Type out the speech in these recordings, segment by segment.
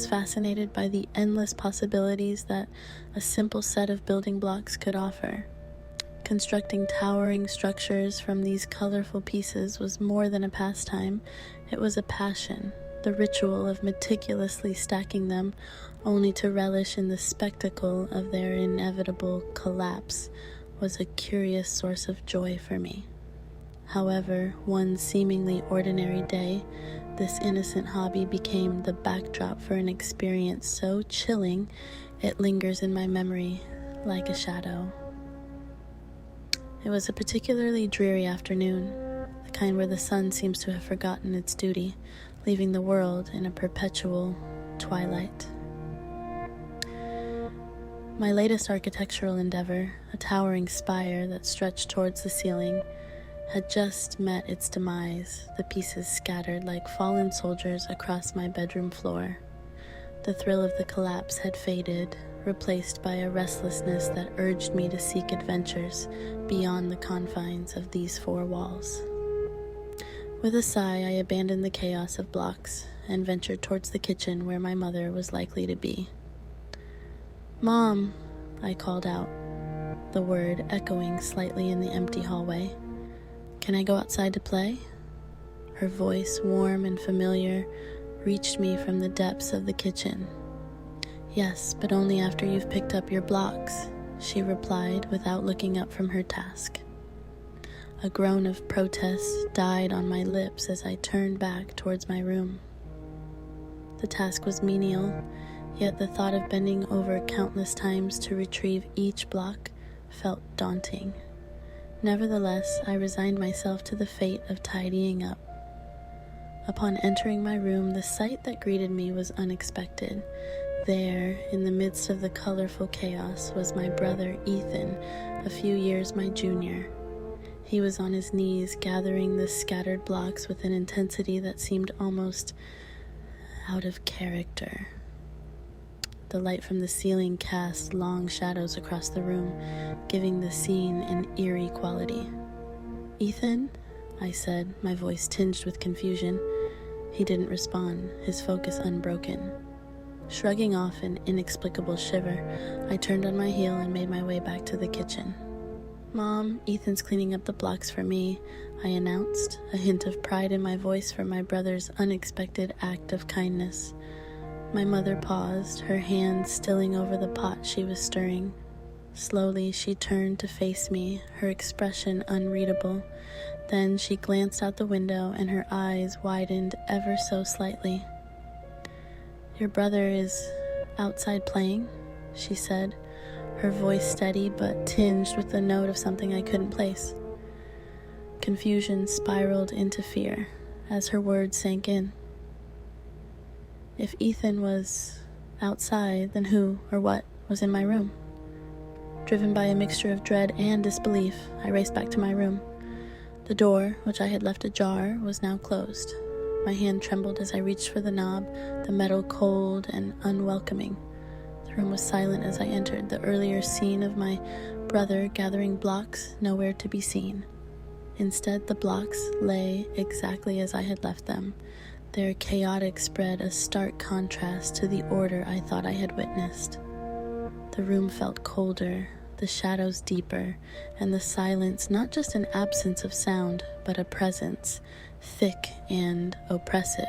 fascinated by the endless possibilities that a simple set of building blocks could offer. Constructing towering structures from these colorful pieces was more than a pastime, it was a passion. The ritual of meticulously stacking them, only to relish in the spectacle of their inevitable collapse, was a curious source of joy for me. However, one seemingly ordinary day, this innocent hobby became the backdrop for an experience so chilling it lingers in my memory like a shadow. It was a particularly dreary afternoon, the kind where the sun seems to have forgotten its duty, leaving the world in a perpetual twilight. My latest architectural endeavor, a towering spire that stretched towards the ceiling, had just met its demise, the pieces scattered like fallen soldiers across my bedroom floor. The thrill of the collapse had faded, replaced by a restlessness that urged me to seek adventures beyond the confines of these four walls. With a sigh, I abandoned the chaos of blocks and ventured towards the kitchen where my mother was likely to be. "Mom," I called out, the word echoing slightly in the empty hallway. "Can I go outside to play?" Her voice, warm and familiar, reached me from the depths of the kitchen. "Yes, but only after you've picked up your blocks," she replied without looking up from her task. A groan of protest died on my lips as I turned back towards my room. The task was menial, yet the thought of bending over countless times to retrieve each block felt daunting. Nevertheless, I resigned myself to the fate of tidying up. Upon entering my room, the sight that greeted me was unexpected. There, in the midst of the colorful chaos, was my brother Ethan, a few years my junior. He was on his knees, gathering the scattered blocks with an intensity that seemed almost out of character. The light from the ceiling cast long shadows across the room, giving the scene an eerie quality. "Ethan?" I said, my voice tinged with confusion. He didn't respond, his focus unbroken. Shrugging off an inexplicable shiver, I turned on my heel and made my way back to the kitchen. "Mom, Ethan's cleaning up the blocks for me," I announced, a hint of pride in my voice for my brother's unexpected act of kindness. My mother paused, her hand stilling over the pot she was stirring. Slowly, she turned to face me, her expression unreadable. Then she glanced out the window and her eyes widened ever so slightly. "Your brother is outside playing?" she said, her voice steady but tinged with the note of something I couldn't place. Confusion spiraled into fear as her words sank in. If Ethan was outside, then who or what was in my room? Driven by a mixture of dread and disbelief, I raced back to my room. The door, which I had left ajar, was now closed. My hand trembled as I reached for the knob, the metal cold and unwelcoming. The room was silent as I entered, the earlier scene of my brother gathering blocks nowhere to be seen. Instead, the blocks lay exactly as I had left them, their chaotic spread a stark contrast to the order I thought I had witnessed. The room felt colder, the shadows deeper, and the silence not just an absence of sound, but a presence, thick and oppressive.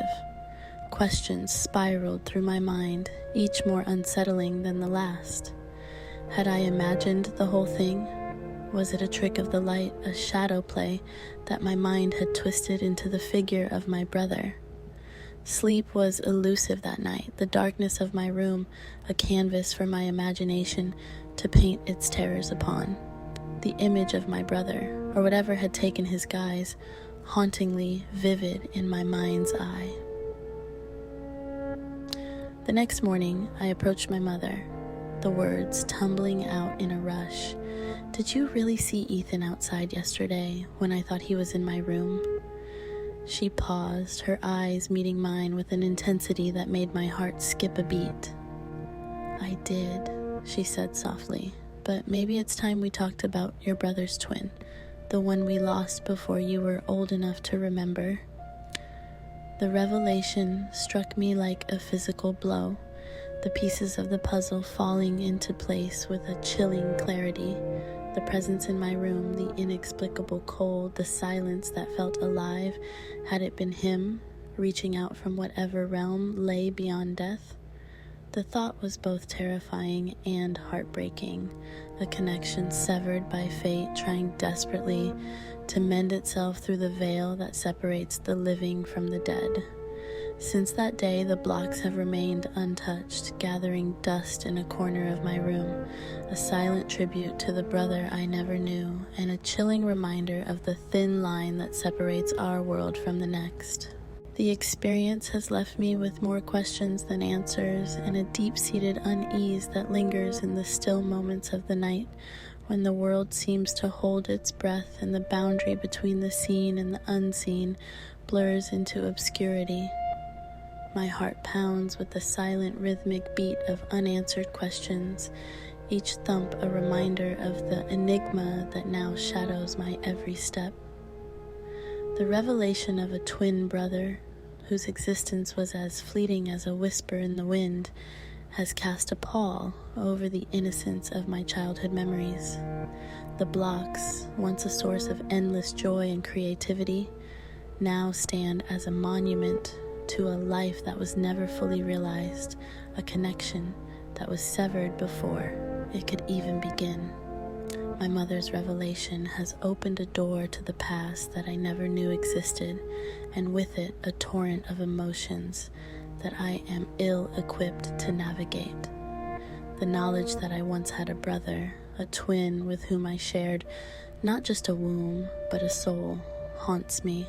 Questions spiraled through my mind, each more unsettling than the last. Had I imagined the whole thing? Was it a trick of the light, a shadow play that my mind had twisted into the figure of my brother? Sleep was elusive that night, the darkness of my room a canvas for my imagination to paint its terrors upon. The image of my brother, or whatever had taken his guise, hauntingly vivid in my mind's eye. The next morning, I approached my mother, the words tumbling out in a rush. "Did you really see Ethan outside yesterday when I thought he was in my room?" She paused, her eyes meeting mine with an intensity that made my heart skip a beat. "I did," she said softly, "but maybe it's time we talked about your brother's twin, the one we lost before you were old enough to remember." The revelation struck me like a physical blow. the pieces of the puzzle falling into place with a chilling clarity. The presence in my room, the inexplicable cold, the silence that felt alive. Had it been him, reaching out from whatever realm lay beyond death? The thought was both terrifying and heartbreaking, a connection severed by fate trying desperately to mend itself through the veil that separates the living from the dead. Since that day, the blocks have remained untouched, gathering dust in a corner of my room, a silent tribute to the brother I never knew, and a chilling reminder of the thin line that separates our world from the next. The experience has left me with more questions than answers, and a deep-seated unease that lingers in the still moments of the night, when the world seems to hold its breath and the boundary between the seen and the unseen blurs into obscurity. My heart pounds with the silent rhythmic beat of unanswered questions, each thump a reminder of the enigma that now shadows my every step. The revelation of a twin brother, whose existence was as fleeting as a whisper in the wind, has cast a pall over the innocence of my childhood memories. The blocks, once a source of endless joy and creativity, now stand as a monument to a life that was never fully realized, a connection that was severed before it could even begin. My mother's revelation has opened a door to the past that I never knew existed, and with it a torrent of emotions that I am ill-equipped to navigate. The knowledge that I once had a brother, a twin with whom I shared not just a womb, but a soul, haunts me.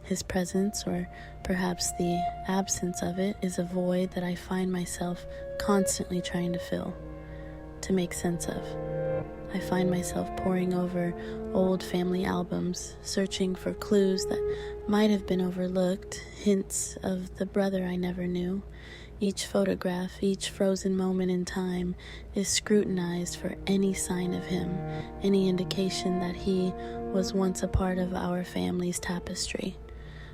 His presence, or perhaps the absence of it, is a void that I find myself constantly trying to fill, to make sense of. I find myself poring over old family albums, searching for clues that might have been overlooked, hints of the brother I never knew. Each photograph, each frozen moment in time is scrutinized for any sign of him, any indication that he was once a part of our family's tapestry.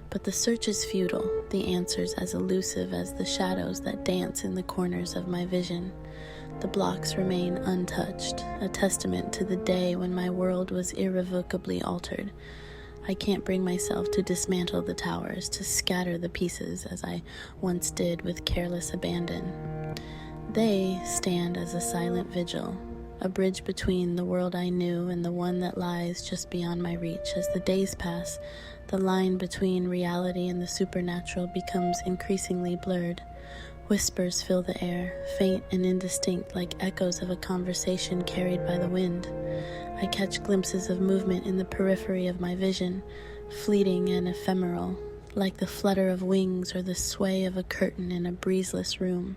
But the search is futile, the answers as elusive as the shadows that dance in the corners of my vision. The blocks remain untouched, a testament to the day when my world was irrevocably altered. I can't bring myself to dismantle the towers, to scatter the pieces as I once did with careless abandon. They stand as a silent vigil, a bridge between the world I knew and the one that lies just beyond my reach. As the days pass, the line between reality and the supernatural becomes increasingly blurred. Whispers fill the air, faint and indistinct like echoes of a conversation carried by the wind. I catch glimpses of movement in the periphery of my vision, fleeting and ephemeral, like the flutter of wings or the sway of a curtain in a breezeless room.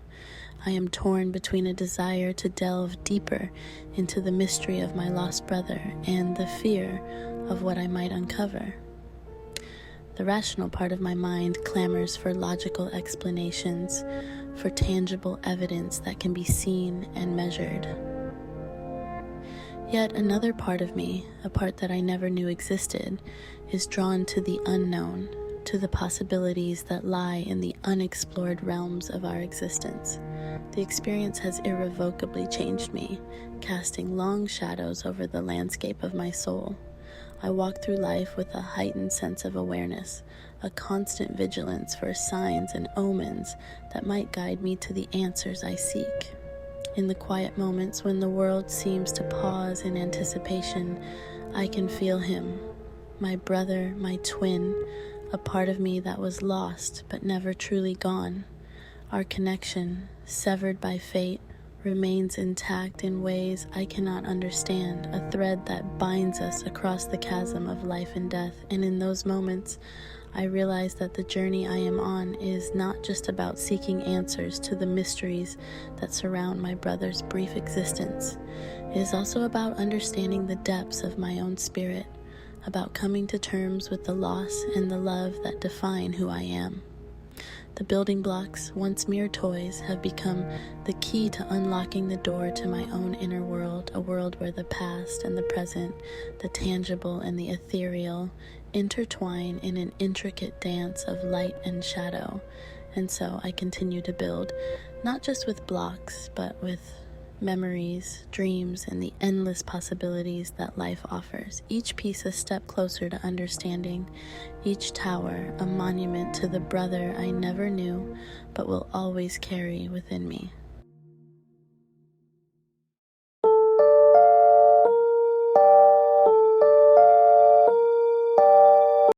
I am torn between a desire to delve deeper into the mystery of my lost brother and the fear of what I might uncover. The rational part of my mind clamors for logical explanations, for tangible evidence that can be seen and measured. Yet another part of me, a part that I never knew existed, is drawn to the unknown, to the possibilities that lie in the unexplored realms of our existence. The experience has irrevocably changed me, casting long shadows over the landscape of my soul. I walk through life with a heightened sense of awareness, a constant vigilance for signs and omens that might guide me to the answers I seek. In the quiet moments when the world seems to pause in anticipation, I can feel him, my brother, my twin, a part of me that was lost but never truly gone. Our connection, severed by fate, remains intact in ways I cannot understand, a thread that binds us across the chasm of life and death. And in those moments, I realize that the journey I am on is not just about seeking answers to the mysteries that surround my brother's brief existence. It is also about understanding the depths of my own spirit, about coming to terms with the loss and the love that define who I am. The building blocks, once mere toys, have become the key to unlocking the door to my own inner world, a world where the past and the present, the tangible and the ethereal, intertwine in an intricate dance of light and shadow. And so I continue to build, not just with blocks, but with memories, dreams, and the endless possibilities that life offers. Each piece a step closer to understanding, each tower a monument to the brother I never knew, but will always carry within me.